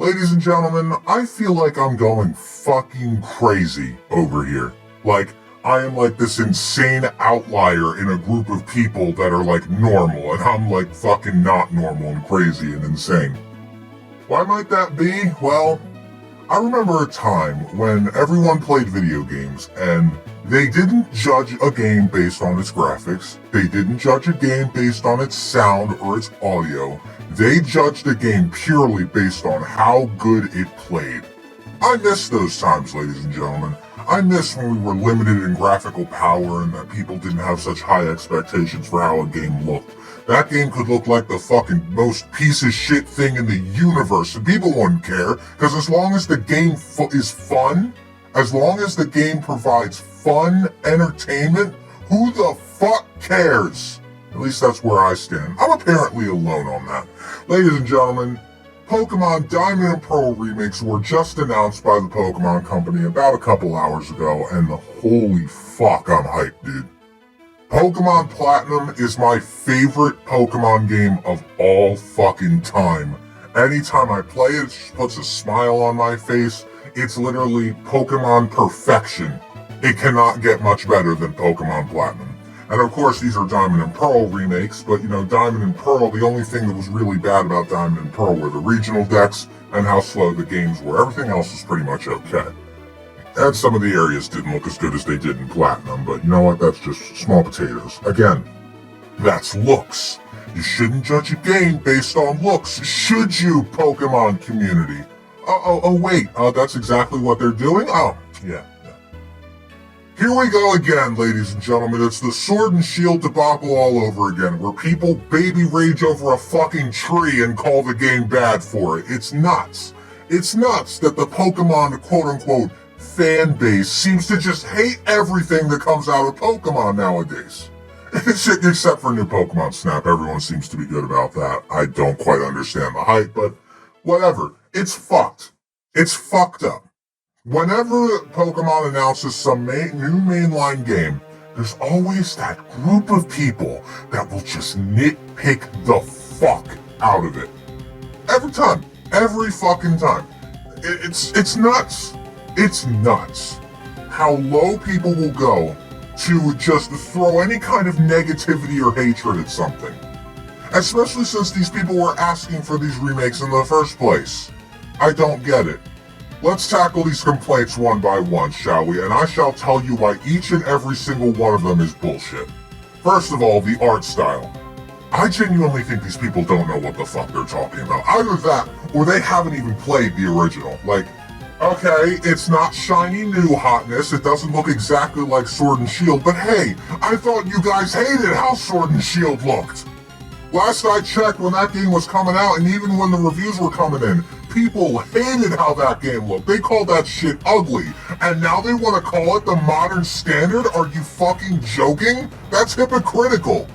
Ladies and gentlemen, I feel like I'm going fucking crazy over here. Like, I am like this insane outlier in a group of people that are like normal, and I'm like fucking not normal and crazy and insane. Why might that be? Well, I remember a time when everyone played video games and they didn't judge a game based on its graphics, they didn't judge a game based on its sound or its audio, they judged a game purely based on how good it played. I miss those times, ladies and gentlemen. I miss when we were limited in graphical power and that people didn't have such high expectations for how a game looked. That game could look like the fucking most piece of shit thing in the universe and people wouldn't care, because as long as the game is fun, as long as the game provides fun entertainment, who the fuck cares? At least that's where I stand. I'm apparently alone on that. Ladies and gentlemen, Pokemon Diamond and Pearl remakes were just announced by the Pokemon Company about a couple hours ago, and holy fuck, I'm hyped, dude. Pokemon Platinum is my favorite Pokemon game of all fucking time. Anytime I play it, it just puts a smile on my face. It's literally Pokemon perfection. It cannot get much better than Pokemon Platinum. And of course, these are Diamond and Pearl remakes, but you know, Diamond and Pearl, the only thing that was really bad about Diamond and Pearl were the regional decks and how slow the games were. Everything else was pretty much okay. And some of the areas didn't look as good as they did in Platinum, but you know what, that's just small potatoes. Again, that's looks. You shouldn't judge a game based on looks, should you, Pokemon community? Wait, that's exactly what they're doing? Oh, yeah. Here we go again, ladies and gentlemen. It's the Sword and Shield debacle all over again, where people baby rage over a fucking tree and call the game bad for it. It's nuts. It's nuts that the Pokemon quote-unquote fan base seems to just hate everything that comes out of Pokemon nowadays. Except for new Pokemon Snap, everyone seems to be good about that. I don't quite understand the hype, but whatever. It's fucked. It's fucked up. Whenever Pokemon announces some new mainline game, there's always that group of people that will just nitpick the fuck out of it. Every time. Every fucking time. It's nuts. It's nuts how low people will go to just throw any kind of negativity or hatred at something. Especially since these people were asking for these remakes in the first place. I don't get it. Let's tackle these complaints one by one, shall we? And I shall tell you why each and every single one of them is bullshit. First of all, the art style. I genuinely think these people don't know what the fuck they're talking about. Either that, or they haven't even played the original. Like, okay, it's not shiny new hotness, it doesn't look exactly like Sword and Shield, but hey, I thought you guys hated how Sword and Shield looked. Last I checked, when that game was coming out, and even when the reviews were coming in, people hated how that game looked. They called that shit ugly. And now they want to call it the modern standard? Are you fucking joking? That's hypocritical.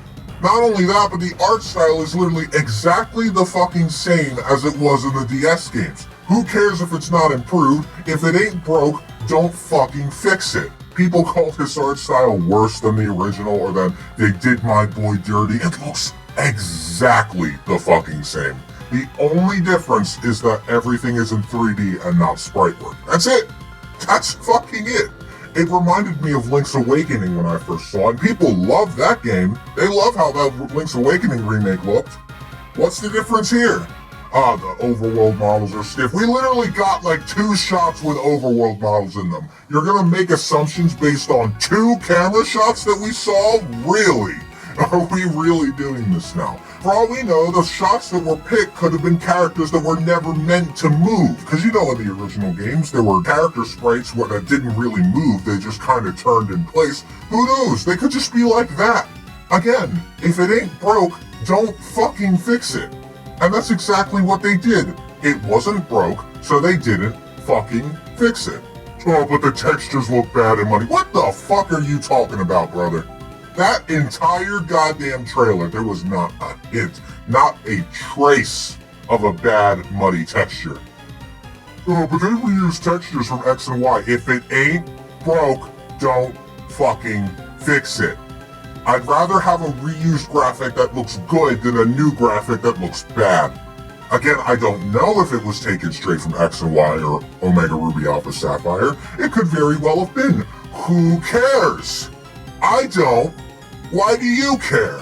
Not only that, but the art style is literally exactly the fucking same as it was in the DS games. Who cares if it's not improved? If it ain't broke, don't fucking fix it. People call this art style worse than the original, or that they did my boy dirty. It looks exactly the fucking same. The only difference is that everything is in 3D and not sprite work. That's it. That's fucking it. It reminded me of Link's Awakening when I first saw it, and people love that game. They love how that Link's Awakening remake looked. What's the difference here? The overworld models are stiff. We literally got like 2 shots with overworld models in them. You're gonna make assumptions based on 2 camera shots that we saw? Really? Are we really doing this now? For all we know, the shots that were picked could have been characters that were never meant to move. Because you know in the original games, there were character sprites that didn't really move, they just kind of turned in place. Who knows? They could just be like that. Again, if it ain't broke, don't fucking fix it. And that's exactly what they did. It wasn't broke, so they didn't fucking fix it. Oh, but the textures look bad and muddy. What the fuck are you talking about, brother? That entire goddamn trailer, there was not a hint, not a trace of a bad, muddy texture. Oh, but they reuse textures from X and Y. If it ain't broke, don't fucking fix it. I'd rather have a reused graphic that looks good than a new graphic that looks bad. Again, I don't know if it was taken straight from X and Y or Omega Ruby Alpha Sapphire. It could very well have been. Who cares? I don't. Why do you care?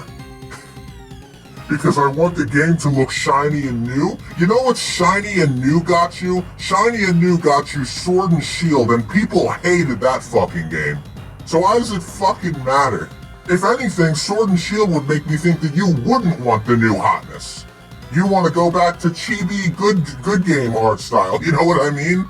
Because I want the game to look shiny and new? You know what shiny and new got you? Shiny and new got you Sword and Shield, and people hated that fucking game. So why does it fucking matter? If anything, Sword and Shield would make me think that you wouldn't want the new hotness. You want to go back to chibi good game art style, you know what I mean?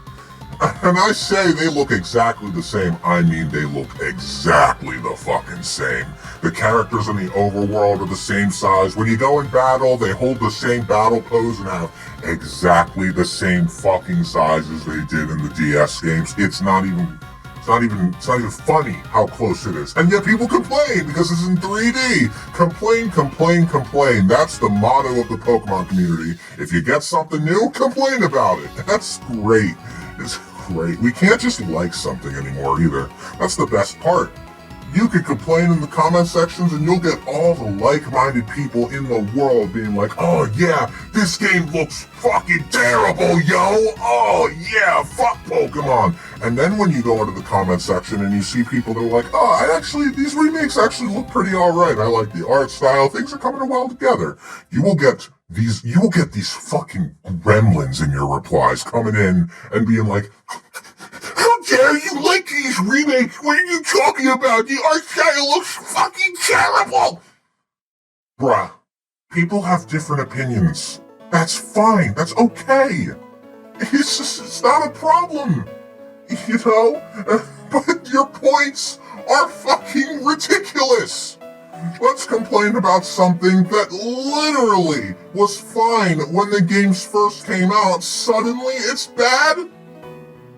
And I say they look exactly the same, I mean they look exactly the fucking same. The characters in the overworld are the same size. When you go in battle, they hold the same battle pose and have exactly the same fucking size as they did in the DS games. It's not even funny how close it is. And yet people complain because it's in 3D. Complain, complain, complain. That's the motto of the Pokemon community. If you get something new, complain about it. That's great. It's great. We can't just like something anymore either. That's the best part. You can complain in the comment sections and you'll get all the like-minded people in the world being like, oh yeah, this game looks fucking terrible, yo! Oh yeah, fuck Pokemon! And then when you go into the comment section and you see people that are like, oh, these remakes actually look pretty alright. I like the art style, things are coming well together. You will get these fucking gremlins in your replies coming in and being like, how dare you like these remakes? What are you talking about? The art style looks fucking terrible! Bruh, people have different opinions. That's fine. That's okay. It's not a problem. You know? But your points are fucking ridiculous. Let's complain about something that literally was fine when the games first came out. Suddenly it's bad?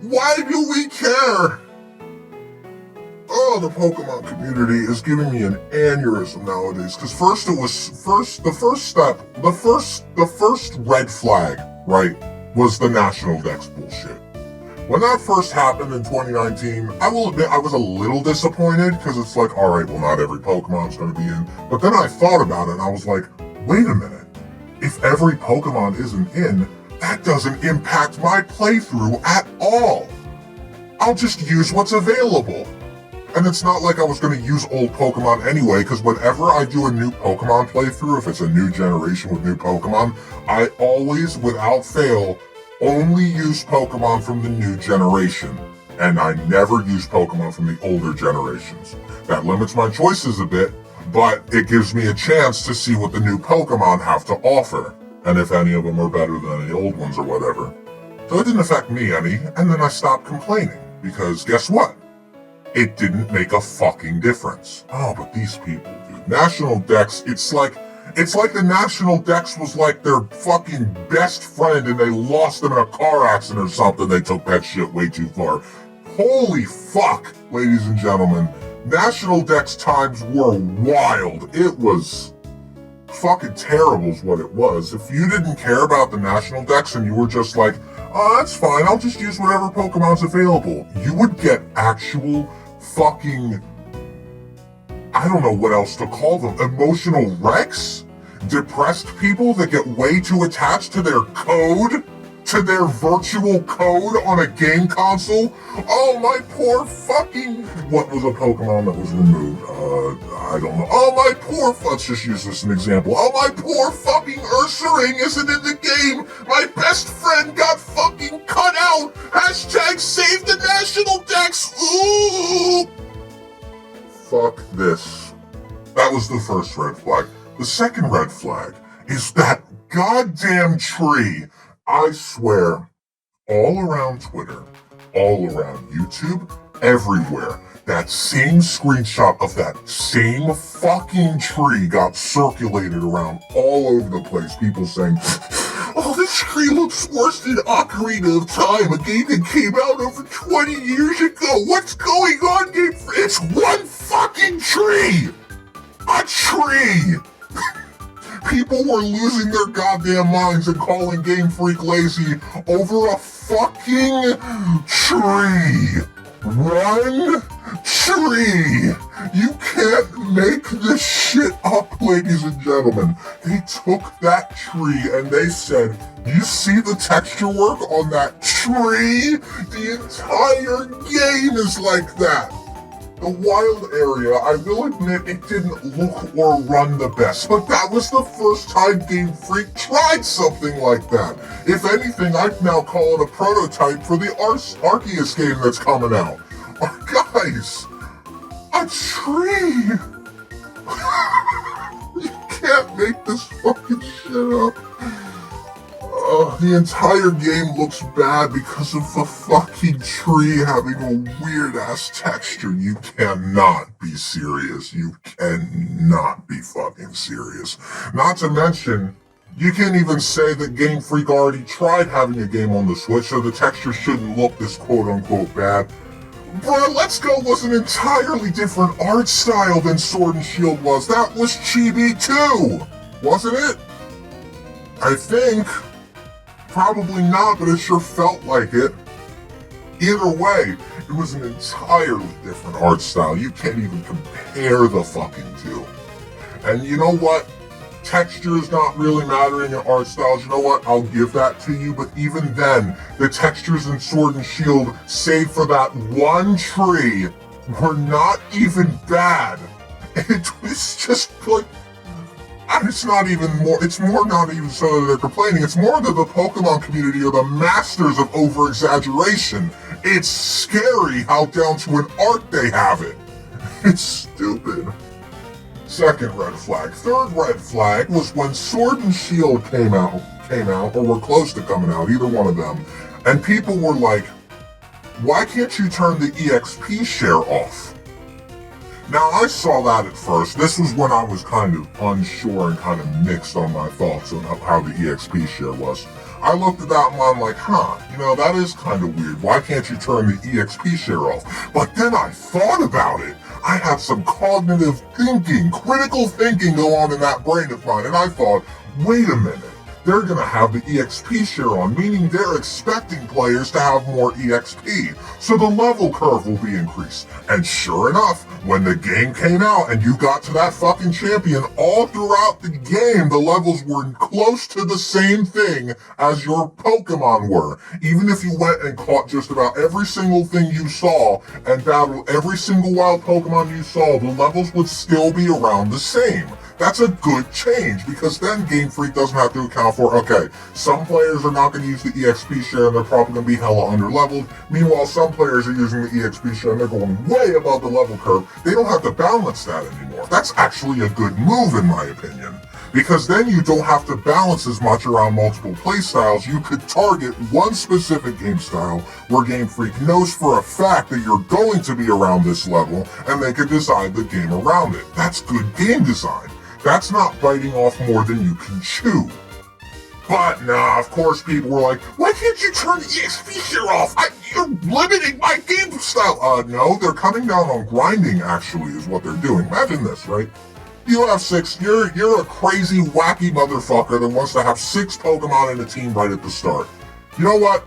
Why do we care? Oh, the Pokemon community is giving me an aneurysm nowadays. Because the first red flag, right, was the National Dex bullshit. When that first happened in 2019, I will admit I was a little disappointed because it's like, alright, well not every Pokemon's going to be in. But then I thought about it and I was like, wait a minute. If every Pokemon isn't in, that doesn't impact my playthrough at all. I'll just use what's available. And it's not like I was going to use old Pokemon anyway, because whenever I do a new Pokemon playthrough, if it's a new generation with new Pokemon, I always, without fail, only use Pokemon from the new generation. And I never use Pokemon from the older generations. That limits my choices a bit, but it gives me a chance to see what the new Pokemon have to offer. And if any of them are better than the old ones or whatever. So it didn't affect me any, and then I stopped complaining. Because guess what? It didn't make a fucking difference. Oh, but these people, dude. National Dex, it's like the National Dex was like their fucking best friend and they lost them in a car accident or something. They took that shit way too far. Holy fuck, ladies and gentlemen. National Dex times were wild. It was fucking terrible is what it was. If you didn't care about the National Dex and you were just like, oh, that's fine, I'll just use whatever Pokemon's available, you would get actual fucking, I don't know what else to call them, emotional wrecks? Depressed people that get way too attached to their code? To their virtual code on a game console? Oh, my poor fucking... What was a Pokemon that was removed? I don't know. Oh, my poor... Let's just use this as an example. Oh, my poor fucking Ursaring isn't in the game! My best friend got fucking cut out! Hashtag save the National Dex! Ooh! Fuck this. That was the first red flag. The second red flag is that goddamn tree. I swear, all around Twitter, all around YouTube, everywhere, that same screenshot of that same fucking tree got circulated around all over the place. People saying, oh, this tree looks worse than Ocarina of Time, a game that came out over 20 years ago. What's going on, Game Freak? It's one fucking tree! A tree! People were losing their goddamn minds and calling Game Freak lazy over a fucking tree. One tree. You can't make this shit up, ladies and gentlemen. They took that tree and they said, you see the texture work on that tree? The entire game is like that. The wild area, I will admit, it didn't look or run the best, but that was the first time Game Freak tried something like that. If anything, I'd now call it a prototype for the Arceus game that's coming out. Guys, a tree! You can't make this fucking shit up. The entire game looks bad because of the fucking tree having a weird-ass texture. You cannot be serious. You cannot be fucking serious. Not to mention, you can't even say that Game Freak already tried having a game on the Switch, so the texture shouldn't look this quote-unquote bad. Bruh, Let's Go was an entirely different art style than Sword and Shield was. That was chibi too, wasn't it? I think. Probably not, but it sure felt like it. Either way, it was an entirely different art style. You can't even compare the fucking two. And you know what? Texture is not really mattering in art styles. You know what? I'll give that to you. But even then, the textures in Sword and Shield, save for that one tree, were not even bad. It was just like... And it's not even so that they're complaining, it's more that the Pokemon community are the masters of over-exaggeration. It's scary how down to an art they have it. It's stupid. Second red flag. Third red flag was when Sword and Shield came out, or were close to coming out, either one of them, and people were like, why can't you turn the EXP share off? Now, I saw that at first. This was when I was kind of unsure and kind of mixed on my thoughts on how the EXP share was. I looked at that and I'm like, that is kind of weird. Why can't you turn the EXP share off? But then I thought about it. I had some cognitive thinking, critical thinking go on in that brain of mine, and I thought, wait a minute. They're going to have the EXP share on, meaning they're expecting players to have more EXP, so the level curve will be increased. And sure enough, when the game came out and you got to that fucking champion, all throughout the game, the levels were close to the same thing as your Pokemon were. Even if you went and caught just about every single thing you saw and battled every single wild Pokemon you saw, the levels would still be around the same. That's a good change, because then Game Freak doesn't have to account for, okay, some players are not going to use the EXP share and they're probably going to be hella under-leveled. Meanwhile, some players are using the EXP share and they're going way above the level curve. They don't have to balance that anymore. That's actually a good move, in my opinion. Because then you don't have to balance as much around multiple playstyles. You could target one specific game style where Game Freak knows for a fact that you're going to be around this level, and they could design the game around it. That's good game design. That's not biting off more than you can chew. But nah, of course people were like, why can't you turn the EXP share off? You're limiting my game style. No, they're coming down on grinding, actually, is what they're doing. Imagine this, right? You have you're a crazy, wacky motherfucker that wants to have 6 Pokemon in a team right at the start. You know what?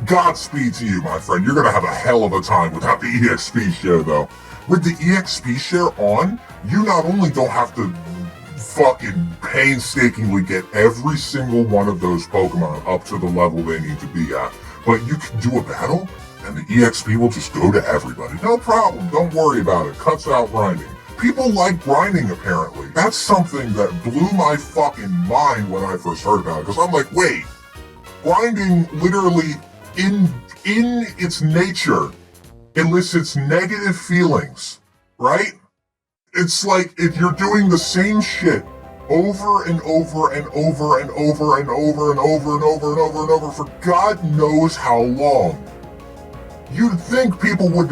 Godspeed to you, my friend. You're gonna have a hell of a time without the EXP share, though. With the EXP share on, you not only don't have to fucking painstakingly get every single one of those Pokemon up to the level they need to be at, but you can do a battle, and the EXP will just go to everybody. No problem, don't worry about it. Cuts out grinding. People like grinding, apparently. That's something that blew my fucking mind when I first heard about it, because I'm like, wait, grinding literally in its nature elicits negative feelings, right? It's like if you're doing the same shit over and over and over and over and over and over and over and over and over for God knows how long. You'd think people would,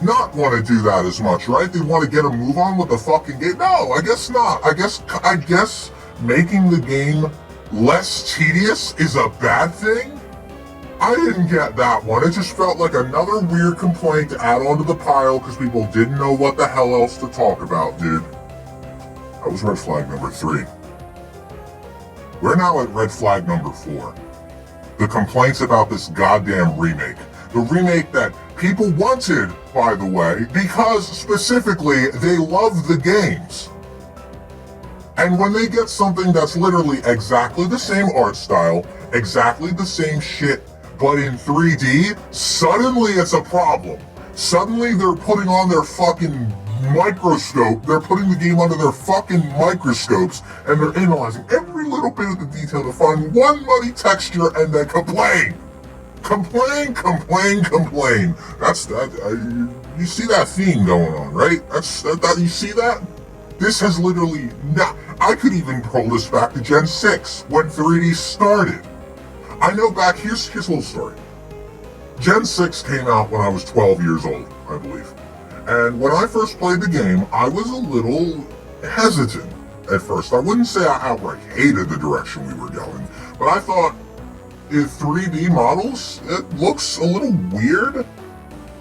not want to do that as much, right? They'd want to get a move on with the fucking game. No, I guess not. I guess making the game less tedious is a bad thing? I didn't get that one. It just felt like another weird complaint to add onto the pile because people didn't know what the hell else to talk about, dude. That was red flag number 3. We're now at red flag number 4. The complaints about this goddamn remake. The remake that people wanted by the way, because specifically they love the games. And when they get something that's literally exactly the same art style, exactly the same shit, but in 3D, suddenly it's a problem. Suddenly they're putting on their fucking microscope, they're putting the game under their fucking microscopes, and they're analyzing every little bit of the detail to find one muddy texture and then complain. Complain. That's that. You see that theme going on, right? You see that? This has literally not. I could even pull this back to Gen 6 when 3D started. I know back, here's a little story. Gen 6 came out when I was 12 years old, I believe. And when I first played the game, I was a little hesitant at first. I wouldn't say I outright hated the direction we were going, but I thought, if 3D models, it looks a little weird.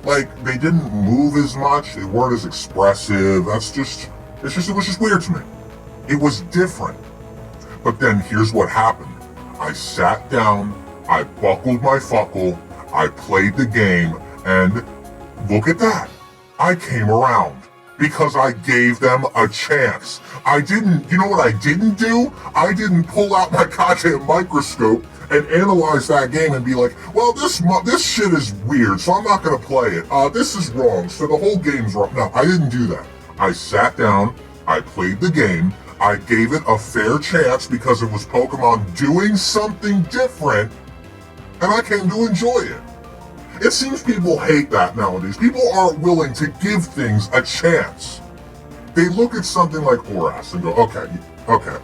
Like, they didn't move as much, they weren't as expressive, it was just weird to me. It was different. But then here's what happened. I sat down, I buckled my fuckle, I played the game, and look at that. I came around because I gave them a chance. You know what I didn't do? I didn't pull out my goddamn microscope and analyze that game and be like, well, this shit is weird, so I'm not gonna play it. This is wrong, so the whole game's wrong. No, I didn't do that. I sat down, I played the game, I gave it a fair chance because it was Pokemon doing something different, and I came to enjoy it. It seems people hate that nowadays. People aren't willing to give things a chance. They look at something like ORAS and go, okay,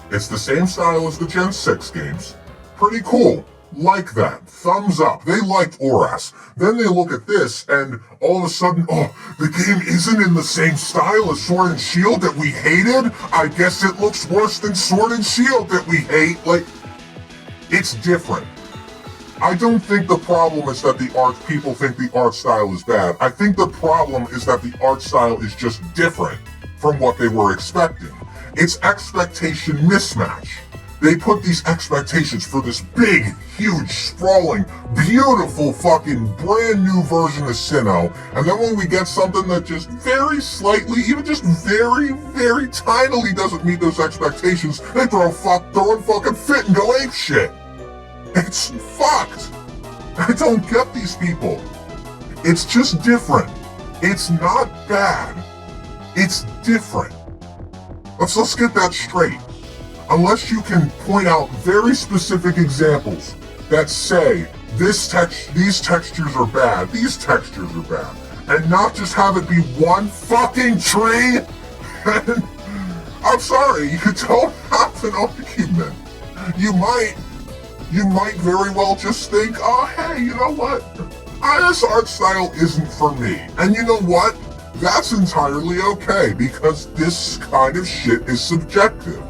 it's the same style as the Gen 6 games. Pretty cool. Like that. Thumbs up. They liked ORAS. Then they look at this and all of a sudden, the game isn't in the same style as Sword and Shield that we hated? I guess it looks worse than Sword and Shield that we hate. Like, it's different. I don't think the problem is that people think the art style is bad. I think the problem is that the art style is just different from what they were expecting. It's expectation mismatch. They put these expectations for this big, huge, sprawling, beautiful fucking brand new version of Sinnoh, and then when we get something that just very slightly, even just very, very tinily doesn't meet those expectations, they throw a fucking fit and go apeshit. It's fucked. I don't get these people. It's just different. It's not bad. It's different. Let's get that straight. Unless you can point out very specific examples that say these textures are bad, these textures are bad, and not just have it be one fucking tree. I'm sorry, you don't have an argument. You might very well just think, oh hey, you know what? This art style isn't for me. And you know what? That's entirely okay, because this kind of shit is subjective.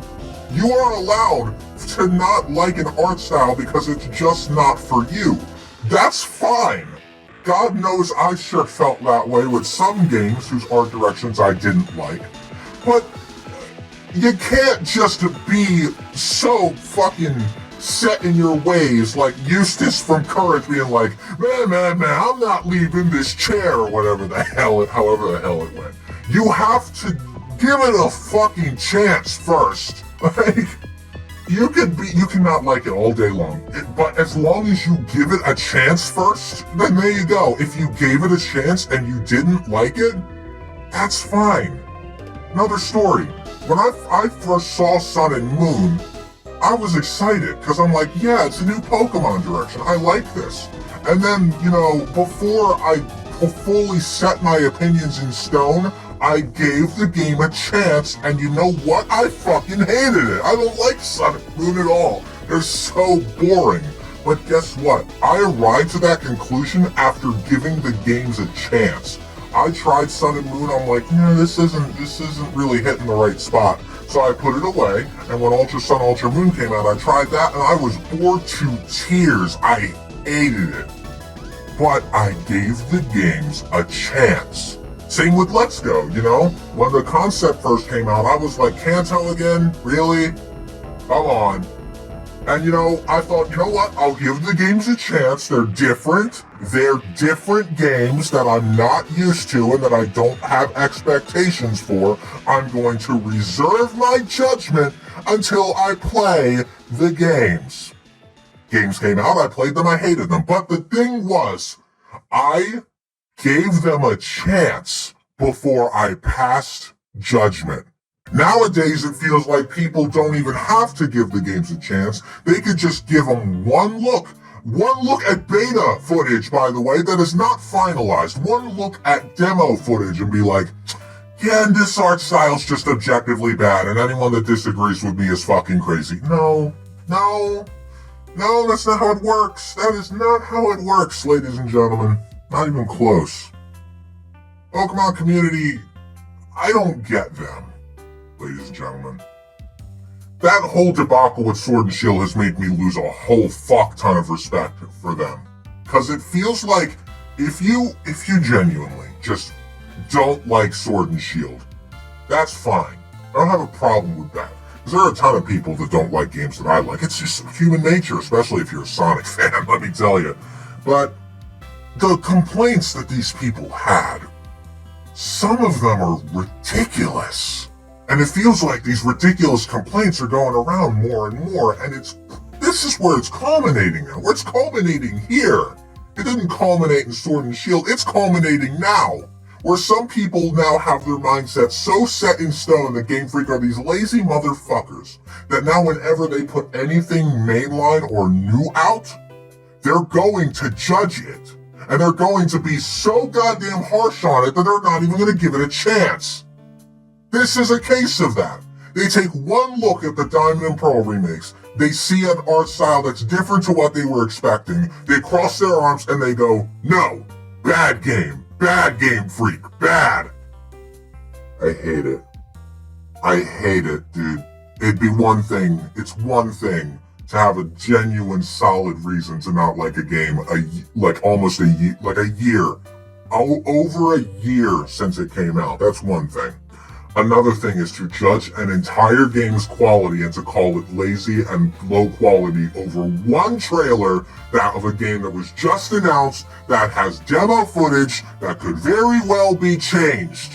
You are allowed to not like an art style because it's just not for you. That's fine. God knows I sure felt that way with some games whose art directions I didn't like. But you can't just be so fucking set in your ways like Eustace from Courage being like, man, I'm not leaving this chair, or however the hell it went. You have to give it a fucking chance first. Like, you cannot like it all day long, but as long as you give it a chance first, then there you go. If you gave it a chance and you didn't like it, that's fine. Another story. When I first saw Sun and Moon, I was excited, because I'm like, yeah, it's a new Pokemon direction, I like this. And then, before I fully set my opinions in stone, I gave the game a chance, and you know what? I fucking hated it. I don't like Sun and Moon at all. They're so boring. But guess what? I arrived to that conclusion after giving the games a chance. I tried Sun and Moon, I'm like, this isn't really hitting the right spot. So I put it away, and when Ultra Sun, Ultra Moon came out, I tried that, and I was bored to tears. I hated it. But I gave the games a chance. Same with Let's Go, When the concept first came out, I was like, Kanto again? Really? Come on. And I thought, you know what? I'll give the games a chance. They're different. They're different games that I'm not used to and that I don't have expectations for. I'm going to reserve my judgment until I play the games. Games came out, I played them, I hated them. But the thing was, I gave them a chance before I passed judgment. Nowadays, it feels like people don't even have to give the games a chance. They could just give them one look. One look at beta footage, by the way, that is not finalized. One look at demo footage and be like, yeah, and this art style's just objectively bad, and anyone that disagrees with me is fucking crazy. No, that's not how it works. That is not how it works, ladies and gentlemen. Not even close. Pokemon community, I don't get them. Ladies and gentlemen, that whole debacle with Sword and Shield has made me lose a whole fuck ton of respect for them. Cause it feels like if you genuinely just don't like Sword and Shield, that's fine. I don't have a problem with that. Cause there are a ton of people that don't like games that I like. It's just human nature, especially if you're a Sonic fan, let me tell you. But the complaints that these people had, some of them are ridiculous. And it feels like these ridiculous complaints are going around more and more, and this is where it's culminating now. Where it's culminating here. It didn't culminate in Sword and Shield, it's culminating now. Where some people now have their mindset so set in stone that Game Freak are these lazy motherfuckers that now whenever they put anything mainline or new out, they're going to judge it. And they're going to be so goddamn harsh on it that they're not even going to give it a chance. This is a case of that. They take one look at the Diamond and Pearl remakes, they see an art style that's different to what they were expecting, they cross their arms and they go, no, bad Game Freak, bad. I hate it. I hate it, dude. It's one thing to have a genuine solid reason to not like a game, over a year since it came out. That's one thing. Another thing is to judge an entire game's quality and to call it lazy and low quality over one trailer of a game that was just announced that has demo footage that could very well be changed.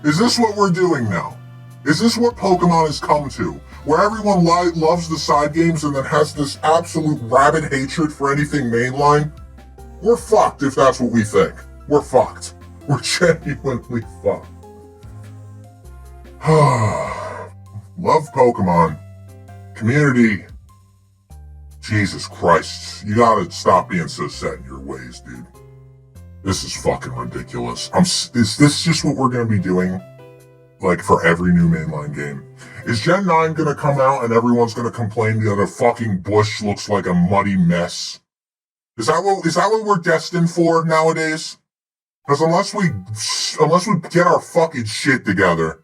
Is this what we're doing now? Is this what Pokemon has come to? Where everyone loves the side games and then has this absolute rabid hatred for anything mainline? We're fucked if that's what we think. We're fucked. We're genuinely fucked. Love Pokemon. Community. Jesus Christ. You gotta stop being so set in your ways, dude. This is fucking ridiculous. Is this just what we're gonna be doing? Like for every new mainline game? Is Gen 9 gonna come out and everyone's gonna complain that the fucking bush looks like a muddy mess? Is that what we're destined for nowadays? Because unless we get our fucking shit together,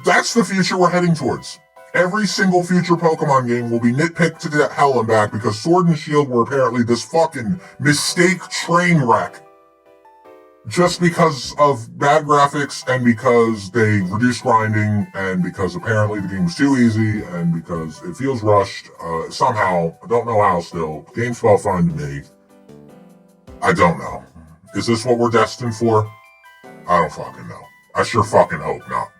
that's the future we're heading towards. Every single future Pokemon game will be nitpicked to hell and back because Sword and Shield were apparently this fucking mistake train wreck. Just because of bad graphics and because they reduced grinding and because apparently the game was too easy and because it feels rushed, somehow, I don't know how still. Games felt fine to me. I don't know. Is this what we're destined for? I don't fucking know. I sure fucking hope not.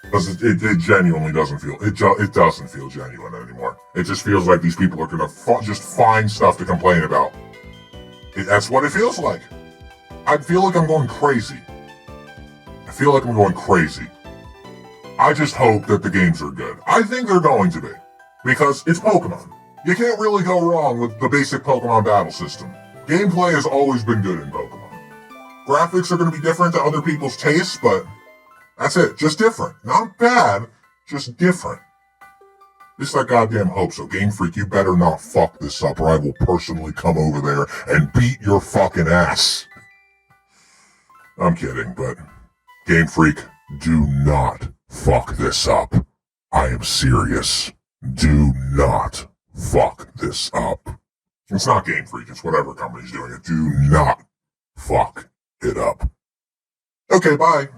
Because it genuinely doesn't feel, it doesn't feel genuine anymore. It just feels like these people are gonna just find stuff to complain about. That's what it feels like. I feel like I'm going crazy. I just hope that the games are good. I think they're going to be. Because it's Pokemon. You can't really go wrong with the basic Pokemon battle system. Gameplay has always been good in Pokemon. Graphics are going to be different to other people's tastes, but that's it. Just different. Not bad, just different. Just that goddamn hope. So Game Freak, you better not fuck this up or I will personally come over there and beat your fucking ass. I'm kidding, but Game Freak, do not fuck this up. I am serious. Do not fuck this up. It's not Game Freak, it's whatever company's doing it. Do not fuck it up. Okay, bye.